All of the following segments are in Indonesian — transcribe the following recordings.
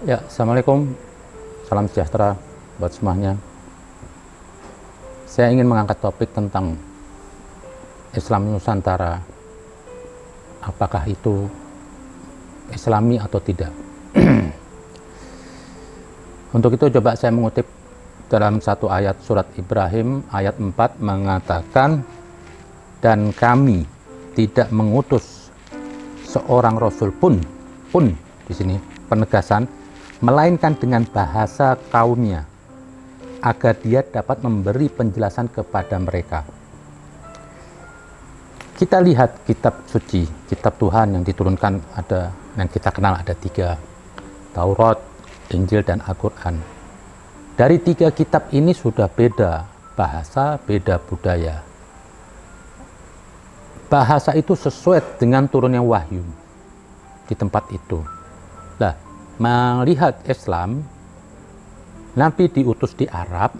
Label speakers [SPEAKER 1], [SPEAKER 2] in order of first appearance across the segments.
[SPEAKER 1] Ya, Assalamualaikum. Salam sejahtera buat semuanya. Saya ingin mengangkat topik tentang Islam Nusantara. Apakah itu Islami atau tidak? Untuk itu coba saya mengutip dalam satu ayat surat Ibrahim ayat 4 mengatakan, dan kami tidak mengutus seorang rasul pun di sini penegasan, melainkan dengan bahasa kaumnya, agar dia dapat memberi penjelasan kepada mereka. Kita lihat kitab suci, kitab Tuhan yang diturunkan ada, yang kita kenal ada 3, Taurat, Injil, dan Al-Quran. Dari 3 kitab ini sudah beda bahasa, beda budaya. Bahasa itu sesuai dengan turunnya wahyu di tempat itu. Nah, melihat Islam, Nabi diutus di Arab,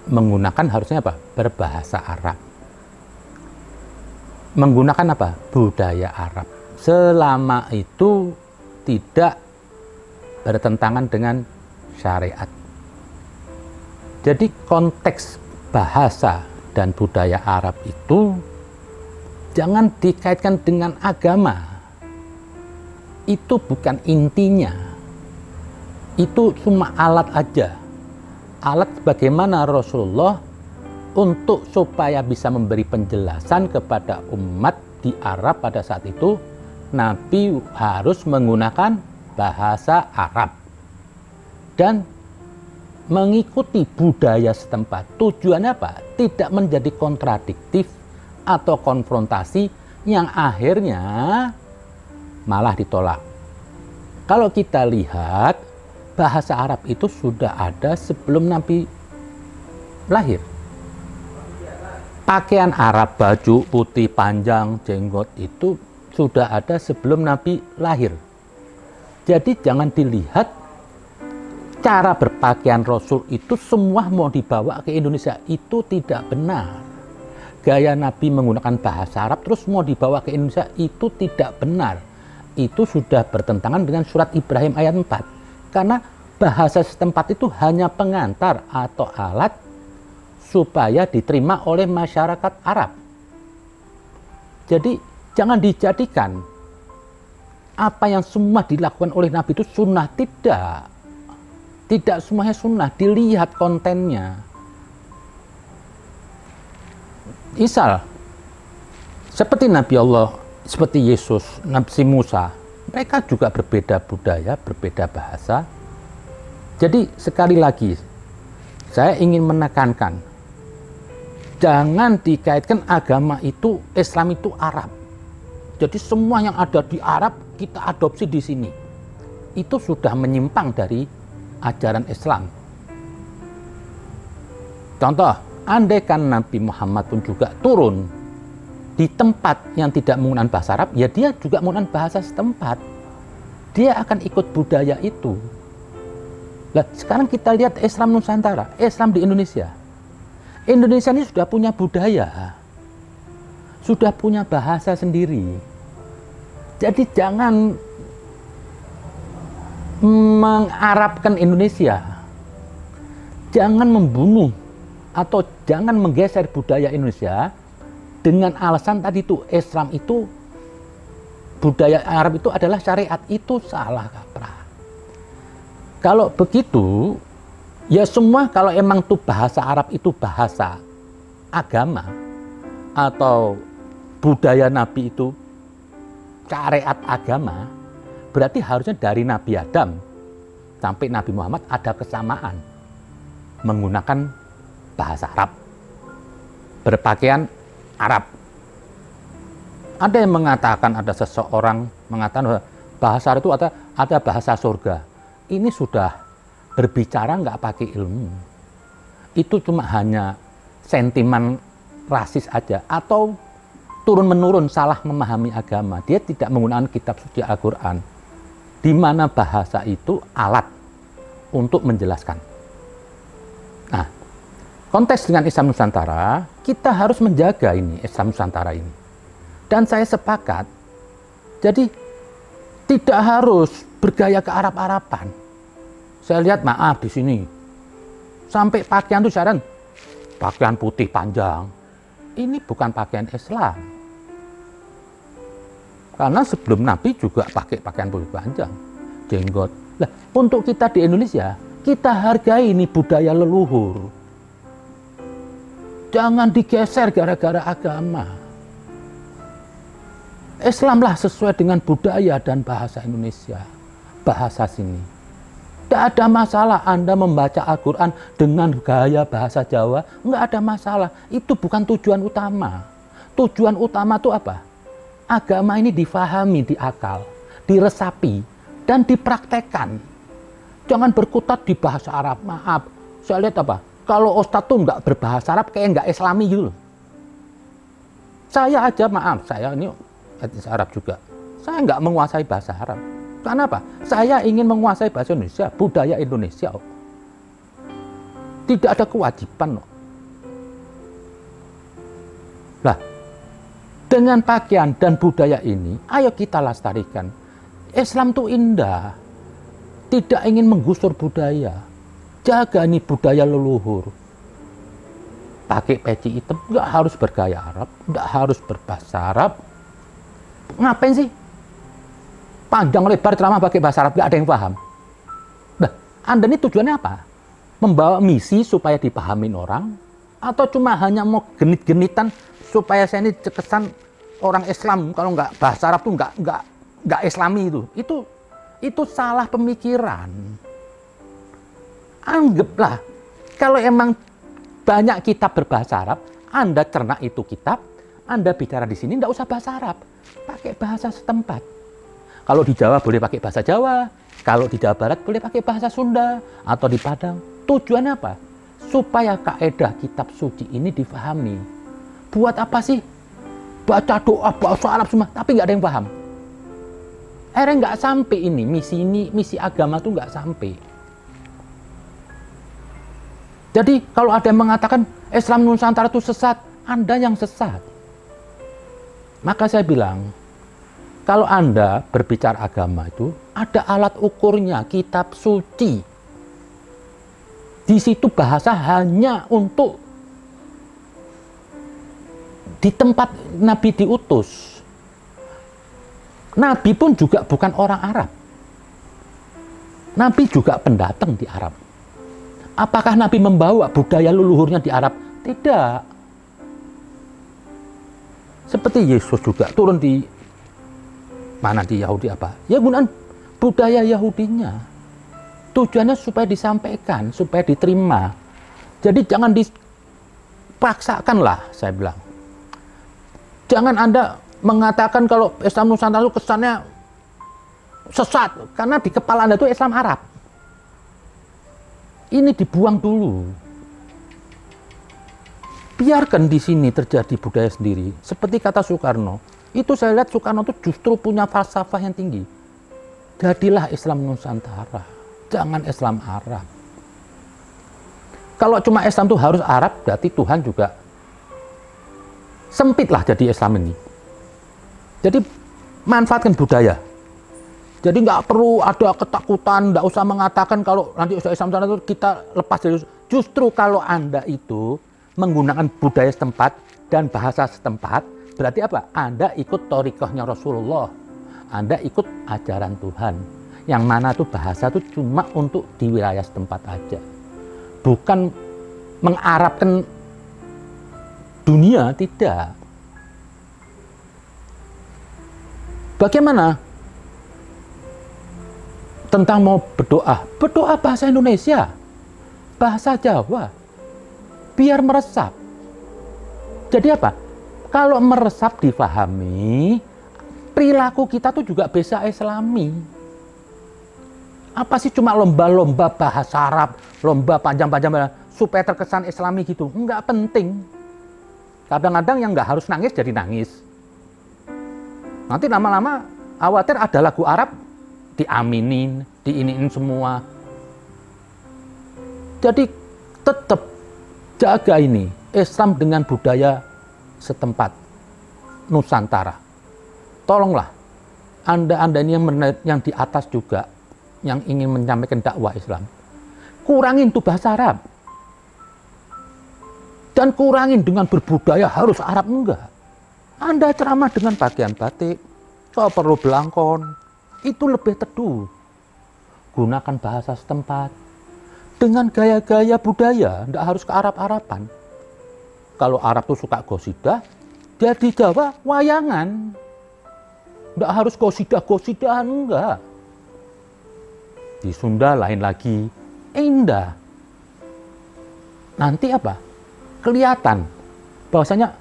[SPEAKER 1] menggunakan harusnya apa? Berbahasa Arab. Menggunakan apa? Budaya Arab. Selama itu tidak bertentangan dengan syariat. Jadi konteks bahasa dan budaya Arab itu jangan dikaitkan dengan agama. Itu bukan intinya. Itu cuma alat aja. Alat bagaimana Rasulullah untuk supaya bisa memberi penjelasan kepada umat di Arab pada saat itu, Nabi harus menggunakan bahasa Arab dan mengikuti budaya setempat. Tujuannya apa? Tidak menjadi kontradiktif atau konfrontasi yang akhirnya malah ditolak. Kalau kita lihat, bahasa Arab itu sudah ada sebelum Nabi lahir. Pakaian Arab, baju putih panjang, jenggot itu sudah ada sebelum Nabi lahir. Jadi jangan dilihat cara berpakaian Rasul itu semua mau dibawa ke Indonesia, itu tidak benar. Gaya Nabi menggunakan bahasa Arab terus mau dibawa ke Indonesia, itu tidak benar. Itu sudah bertentangan dengan surat Ibrahim ayat 4. Karena bahasa setempat itu hanya pengantar atau alat supaya diterima oleh masyarakat Arab. Jadi jangan dijadikan apa yang semua dilakukan oleh Nabi itu sunnah. Tidak semuanya sunnah, dilihat kontennya. Misal seperti Nabi Allah, seperti Yesus, Nabi Musa, mereka juga berbeda budaya, berbeda bahasa. Jadi sekali lagi saya ingin menekankan, jangan dikaitkan agama itu, Islam itu Arab. Jadi semua yang ada di Arab kita adopsi di sini. Itu sudah menyimpang dari ajaran Islam. Contoh, andaikan Nabi Muhammad pun juga turun di tempat yang tidak menggunakan bahasa Arab, ya dia juga menggunakan bahasa setempat. Dia akan ikut budaya itu. Nah, sekarang kita lihat Islam Nusantara, Islam di Indonesia. Indonesia ini sudah punya budaya, sudah punya bahasa sendiri. Jadi jangan mengarabkan Indonesia, jangan membunuh atau jangan menggeser budaya Indonesia dengan alasan tadi itu Islam itu, budaya Arab itu adalah syariat. Itu salah kaprah. Kalau begitu, ya semua kalau emang tuh bahasa Arab itu bahasa agama atau budaya Nabi itu syariat agama, berarti harusnya dari Nabi Adam sampai Nabi Muhammad ada kesamaan menggunakan bahasa Arab, berpakaian Arab. Ada yang mengatakan, ada seseorang mengatakan bahasa Arab itu ada bahasa surga. Ini sudah berbicara nggak pakai ilmu. Itu cuma hanya sentimen rasis aja atau turun-menurun salah memahami agama. Dia tidak menggunakan kitab suci Al-Quran, di mana bahasa itu alat untuk menjelaskan. Nah, konteks dengan Islam Nusantara, kita harus menjaga ini Islam Nusantara ini. Dan saya sepakat, jadi Tidak harus bergaya ke Arab-Araban. Saya lihat, maaf, di sini sampai pakaian tuh saran pakaian putih panjang. Ini bukan pakaian Islam. Karena sebelum Nabi juga pakai pakaian putih panjang, jenggot. Nah, untuk kita di Indonesia, kita hargai ini budaya leluhur. Jangan digeser gara-gara agama. Islamlah sesuai dengan budaya dan bahasa Indonesia, bahasa sini. Tidak ada masalah Anda membaca Al-Quran dengan gaya bahasa Jawa, nggak ada masalah. Itu bukan tujuan utama. Tujuan utama itu apa? Agama ini difahami di akal, diresapi, dan dipraktekkan. Jangan berkutat di bahasa Arab. Maaf, saya lihat apa? Kalau Ustadz tuh nggak berbahasa Arab, kayak nggak Islami gitu loh. Saya aja, maaf, saya ini etnis Arab juga. Saya nggak menguasai bahasa Arab. Karena apa? Saya ingin menguasai bahasa Indonesia, budaya Indonesia. Tidak ada kewajiban. Lah, dengan pakaian dan budaya ini, ayo kita lestarikan. Islam itu indah. Tidak ingin menggusur budaya. Jaga nih budaya leluhur. Pakai peci hitam, nggak harus bergaya Arab, nggak harus berbahasa Arab. Ngapain sih? Panjang lebar ceramah pakai bahasa Arab, nggak ada yang paham. Nah, Anda ini tujuannya apa? Membawa misi supaya dipahamin orang? Atau cuma hanya mau genit-genitan supaya saya ini kesan orang Islam, kalau nggak bahasa Arab tuh nggak Islami itu. Itu salah pemikiran. Anggaplah, kalau emang banyak kitab berbahasa Arab, Anda cerna itu kitab, Anda bicara di sini nggak usah bahasa Arab. Pakai bahasa setempat. Kalau di Jawa boleh pakai bahasa Jawa, kalau di Jawa Barat boleh pakai bahasa Sunda, atau di Padang. Tujuannya apa? Supaya kaidah kitab suci ini difahami. Buat apa sih? Baca doa bahasa Arab semua, tapi nggak ada yang paham. Akhirnya nggak sampai ini, misi agama tuh nggak sampai. Jadi kalau ada yang mengatakan Islam Nusantara itu sesat, Anda yang sesat. Maka saya bilang, kalau Anda berbicara agama itu, ada alat ukurnya, kitab suci. Di situ bahasa hanya untuk di tempat Nabi diutus. Nabi pun juga bukan orang Arab. Nabi juga pendatang di Arab. Apakah Nabi membawa budaya leluhurnya di Arab? Tidak. Seperti Yesus juga turun di mana, di Yahudi apa? Ya gunakan budaya Yahudinya. Tujuannya supaya disampaikan, supaya diterima. Jadi jangan dipaksakan lah, saya bilang. Jangan Anda mengatakan kalau Islam Nusantara itu kesannya sesat, karena di kepala Anda itu Islam Arab. Ini dibuang dulu. Biarkan di sini terjadi budaya sendiri. Seperti kata Soekarno, itu saya lihat Soekarno itu justru punya falsafah yang tinggi. Jadilah Islam Nusantara, jangan Islam Arab. Kalau cuma Islam itu harus Arab, berarti Tuhan juga sempitlah jadi Islam ini. Jadi manfaatkan budaya. Jadi nggak perlu ada ketakutan, nggak usah mengatakan kalau nanti Islam Nusantara itu kita lepas dari. Justru kalau Anda itu menggunakan budaya setempat dan bahasa setempat, berarti apa? Anda ikut thariqahnya Rasulullah. Anda ikut ajaran Tuhan. Yang mana tuh bahasa tuh cuma untuk di wilayah setempat aja. Bukan mengarabkan dunia, tidak. Bagaimana tentang mau berdoa? Berdoa bahasa Indonesia, bahasa Jawa. Biar meresap. Jadi apa? Kalau meresap difahami, perilaku kita tuh juga bisa Islami. Apa sih cuma lomba-lomba bahasa Arab, lomba panjang-panjang supaya terkesan Islami gitu? Enggak penting. Kadang-kadang yang nggak harus nangis jadi nangis. Nanti lama-lama khawatir ada lagu Arab diaminin, diiniin semua. Jadi tetap jaga ini Islam dengan budaya setempat Nusantara. Tolonglah Anda ini yang di atas juga, yang ingin menyampaikan dakwah Islam, kurangin tuh bahasa Arab. Dan kurangin dengan berbudaya harus Arab, enggak. Anda ceramah dengan pakaian batik, kalau perlu belangkon, itu lebih teduh. Gunakan bahasa setempat. Dengan gaya-gaya budaya, enggak harus ke Arab-Araban. Kalau Arab tuh suka qasidah, dia di Jawa wayangan. Enggak harus qasidah-qasidahan, enggak. Di Sunda lain lagi, indah. Nanti apa? Kelihatan bahwasanya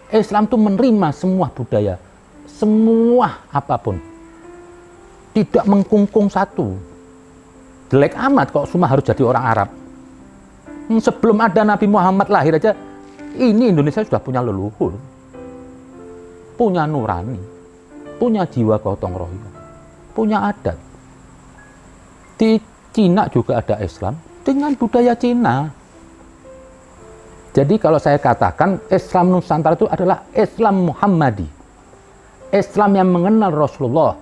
[SPEAKER 1] Islam itu menerima semua budaya, semua apapun. Tidak mengkungkung satu. Jelek amat kok semua harus jadi orang Arab. Sebelum ada Nabi Muhammad lahir aja, ini Indonesia sudah punya leluhur. Punya nurani, punya jiwa gotong royong, punya adat. Di Cina juga ada Islam dengan budaya Cina. Jadi kalau saya katakan Islam Nusantara itu adalah Islam Muhammadi. Islam yang mengenal Rasulullah.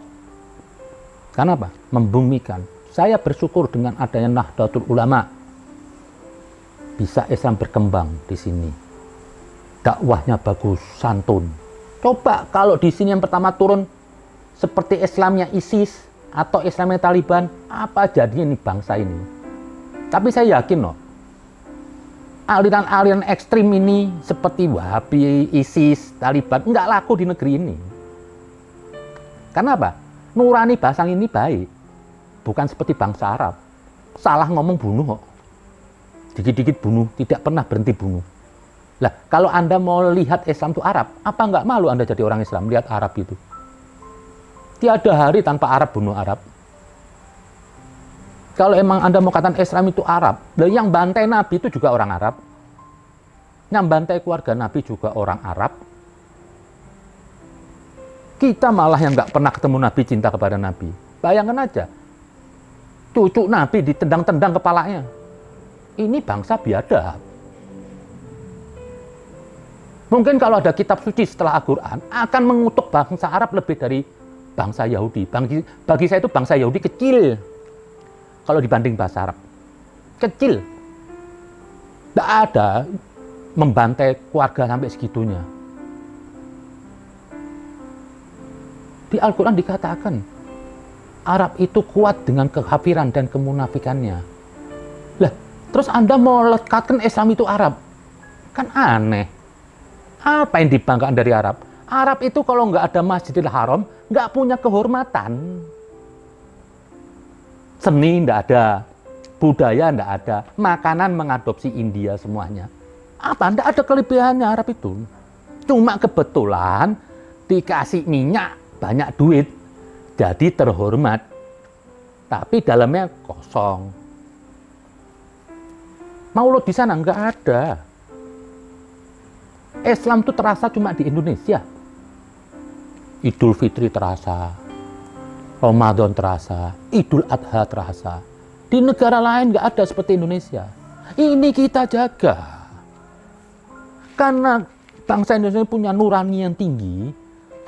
[SPEAKER 1] Karena apa? Membumikan. Saya bersyukur dengan adanya Nahdlatul Ulama. Bisa Islam berkembang di sini. Dakwahnya bagus, santun. Coba kalau di sini yang pertama turun seperti Islamnya ISIS atau Islamnya Taliban, apa jadinya ini bangsa ini? Tapi saya yakin loh, aliran-aliran ekstrim ini seperti Wahabi, ISIS, Taliban nggak laku di negeri ini. Karena apa? Nurani bangsa ini baik, bukan seperti bangsa Arab. Salah ngomong bunuh kok. Dikit-dikit bunuh, tidak pernah berhenti bunuh. Lah, kalau Anda mau lihat Islam itu Arab, apa nggak malu Anda jadi orang Islam lihat Arab itu? Tiada hari tanpa Arab bunuh Arab. Kalau emang Anda mau katakan Islam itu Arab, yang bantai Nabi itu juga orang Arab. Yang bantai keluarga Nabi juga orang Arab. Kita malah yang nggak pernah ketemu Nabi cinta kepada Nabi. Bayangkan aja, cucu Nabi ditendang-tendang kepalanya. Ini bangsa biadab. Mungkin kalau ada kitab suci setelah Al-Quran, akan mengutuk bangsa Arab lebih dari bangsa Yahudi. Bagi saya itu bangsa Yahudi kecil. Kalau dibanding bahasa Arab, kecil. Tidak ada membantai keluarga sampai segitunya. Di Al-Quran dikatakan, Arab itu kuat dengan kekafiran dan kemunafikannya. Lah, terus Anda mau lekatkan Islam itu Arab? Kan aneh. Apa yang dibanggakan dari Arab? Arab itu kalau nggak ada Masjidil Haram, nggak punya kehormatan. Seni nggak ada, budaya nggak ada, makanan mengadopsi India semuanya. Apa? Nggak ada kelebihannya Arab itu. Cuma kebetulan dikasih minyak, banyak duit, jadi terhormat. Tapi dalamnya kosong. Maulud di sana nggak ada. Islam itu terasa cuma di Indonesia. Idul Fitri terasa, Ramadan terasa, Idul Adha terasa. Di negara lain nggak ada seperti Indonesia. Ini kita jaga. Karena bangsa Indonesia punya nurani yang tinggi,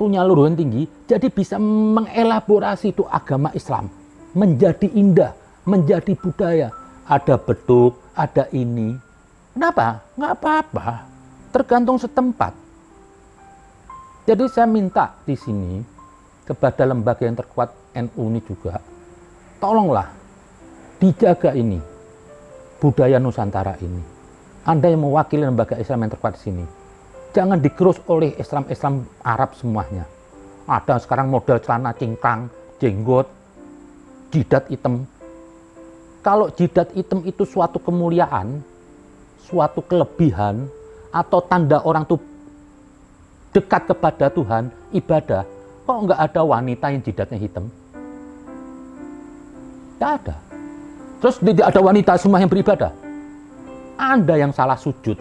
[SPEAKER 1] punya luhur yang tinggi, jadi bisa mengelaborasi itu agama Islam. Menjadi indah, menjadi budaya. Ada beduk, ada ini. Kenapa? Nggak apa-apa. Tergantung setempat. Jadi saya minta di sini kepada lembaga yang terkuat NU ini juga, tolonglah dijaga ini budaya Nusantara ini. Anda yang mewakili lembaga Islam yang terkuat di sini, jangan digerus oleh Islam Arab semuanya. Ada sekarang model celana cingkrang, jenggot, jidat hitam. Kalau jidat hitam itu suatu kemuliaan, suatu kelebihan, atau tanda orang itu dekat kepada Tuhan, ibadah, kok nggak ada wanita yang jidatnya hitam? Nggak ada. Terus tidak ada wanita semua yang beribadah? Anda yang salah sujud.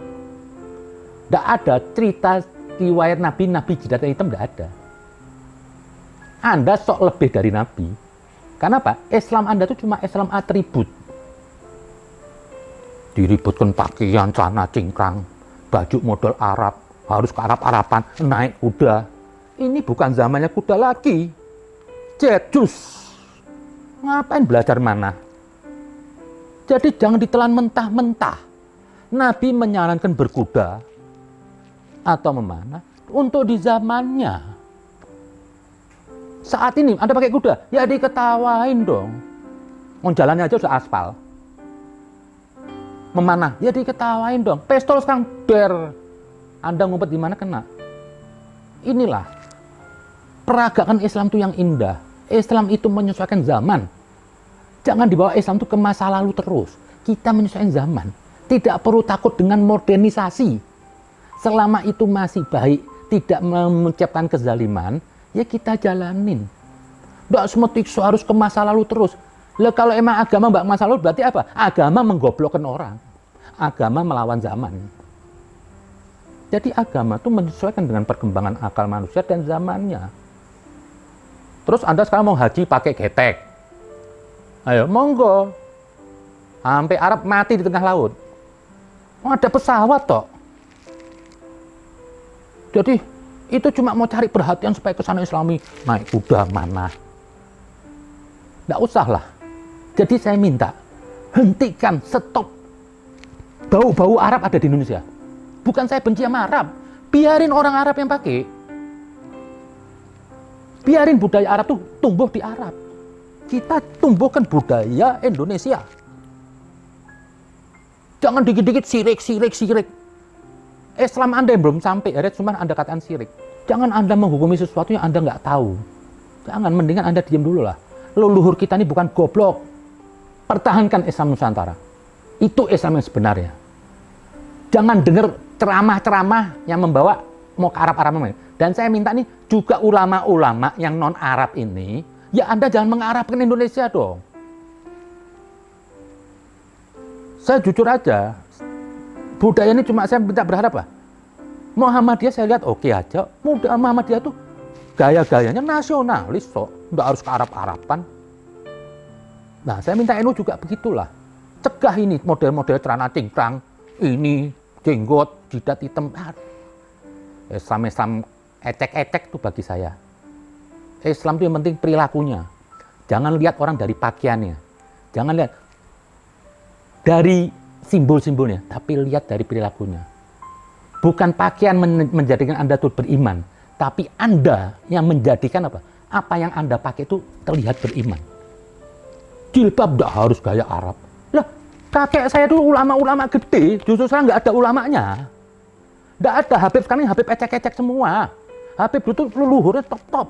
[SPEAKER 1] Nggak ada cerita riwayat Nabi jidatnya hitam, nggak ada. Anda sok lebih dari Nabi. Karena apa? Islam Anda itu cuma Islam atribut. Diributkan pakaian, celana cingkrang, baju model Arab, harus ke Arab-Araban, naik kuda. Ini bukan zamannya kuda lagi. jet, jus. Ngapain belajar mana? Jadi jangan ditelan mentah-mentah. Nabi menyarankan berkuda atau memanah untuk di zamannya. Saat ini Anda pakai kuda, ya diketawain dong. Mau jalannya aja udah aspal. Memanah, ya diketawain dong. Pistol sekarang der. Anda ngumpet di mana kena. Inilah peragakan Islam itu yang indah. Islam itu menyesuaikan zaman. Jangan dibawa Islam itu ke masa lalu terus. Kita menyesuaikan zaman. Tidak perlu takut dengan modernisasi. Selama itu masih baik, tidak menciptakan kezaliman, ya kita jalanin. Tidak semetik harus ke masa lalu terus. Lah kalau emang agama mbak masa lalu berarti apa? Agama menggoblokkan orang. Agama melawan zaman. Jadi agama itu menyesuaikan dengan perkembangan akal manusia dan zamannya. Terus Anda sekarang mau haji pakai getek. Ayo, monggo. Sampai Arab mati di tengah laut. Oh, ada pesawat toh. Jadi itu cuma mau cari perhatian supaya kesana Islami. Naik kuda mana? Nggak usah lah. Jadi saya minta, hentikan, stop. Bau-bau Arab ada di Indonesia. Bukan saya benci sama Arab. Biarin orang Arab yang pakai. Biarin budaya Arab tuh tumbuh di Arab. Kita tumbuhkan budaya Indonesia. Jangan dikit-dikit sirik. Islam Anda yang belum sampai, cuma Anda katakan sirik. Jangan Anda menghukumi sesuatu yang Anda nggak tahu. Jangan, mendingan Anda diam dulu lah. Leluhur kita ini bukan goblok. Pertahankan Islam Nusantara. Itu Islam yang sebenarnya. Jangan dengar ceramah-ceramah yang membawa mau ke Arab-Arab. Dan saya minta nih juga ulama-ulama yang non-Arab ini, ya Anda jangan mengarabkan Indonesia dong. Saya jujur aja, budaya ini cuma saya minta berharap lah. Muhammadiyah saya lihat oke aja. Muhammadiyah tuh gaya-gayanya nasionalis kok, nggak harus ke Arab-Araban. Nah, saya minta NU juga begitulah. Cegah ini model-model celana cingkrang, ini jenggot, jidat hitam. Islam ecek-ecek tuh bagi saya. Islam itu yang penting perilakunya. Jangan lihat orang dari pakaiannya. Jangan lihat dari simbol-simbolnya, tapi lihat dari perilakunya. Bukan pakaian menjadikan Anda tuh beriman, tapi Anda yang menjadikan apa? Apa yang Anda pakai itu terlihat beriman. Jilbab tidak harus gaya Arab. Lah, kakek saya dulu ulama-ulama gede, justru saya nggak ada ulamanya. Nggak ada. Habib sekarang Habib ecek-ecek semua. Habib itu leluhurnya top-top.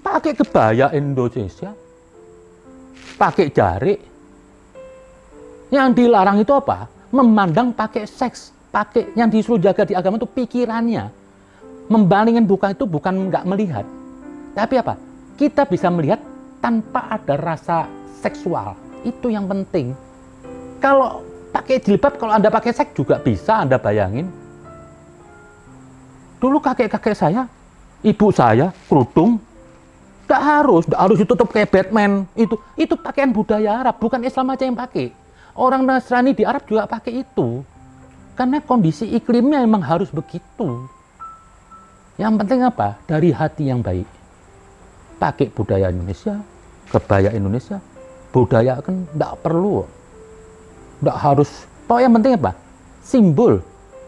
[SPEAKER 1] Pakai kebaya Indonesia, pakai jarik. Yang dilarang itu apa? Memandang pakai seks. Pakai yang disuruh jaga di agama itu pikirannya. Membandingkan bukan itu bukan nggak melihat. Tapi apa? Kita bisa melihat tanpa ada rasa seksual. Itu yang penting. Kalau pakai jilbab, kalau Anda pakai seks juga bisa Anda bayangin. Dulu kakek-kakek saya, ibu saya, kerudung. Nggak harus ditutup kayak Batman. Itu pakaian budaya Arab, bukan Islam aja yang pakai. Orang Nasrani di Arab juga pakai itu. Karena kondisi iklimnya memang harus begitu. Yang penting apa? Dari hati yang baik. Pakai budaya Indonesia, kebaya Indonesia. Budaya kan tidak perlu. Tidak harus. Pokoknya yang penting apa? Simbol.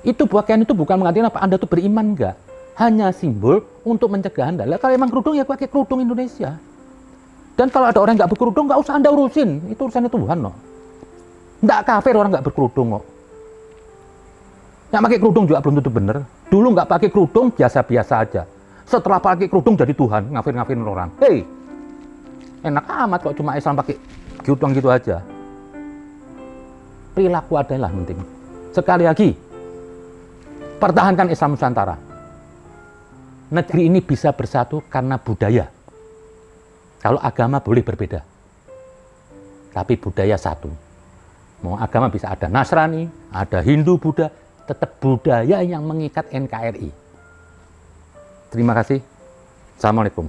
[SPEAKER 1] Itu pakaian itu bukan mengatakan apa Anda tuh beriman enggak. Hanya simbol untuk mencegah Anda. Lah kalau emang kerudung ya pakai kerudung Indonesia. Dan kalau ada orang nggak berkerudung, nggak usah Anda urusin. Itu urusannya Tuhan loh. Nggak kafir orang nggak berkerudung kok. Yang pakai kerudung juga belum tentu benar. Dulu nggak pakai kerudung biasa-biasa aja. Setelah pakai kerudung jadi Tuhan, ngafir-ngafirin orang. Hei, enak amat kok cuma Islam pakai kerudung gitu aja. Perilaku adalah penting. Sekali lagi, pertahankan Islam Nusantara. Negeri ini bisa bersatu karena budaya. Kalau agama boleh berbeda, tapi budaya satu. Mau agama bisa ada Nasrani, ada Hindu, Buddha, tetap budaya yang mengikat NKRI. Terima kasih. Assalamualaikum.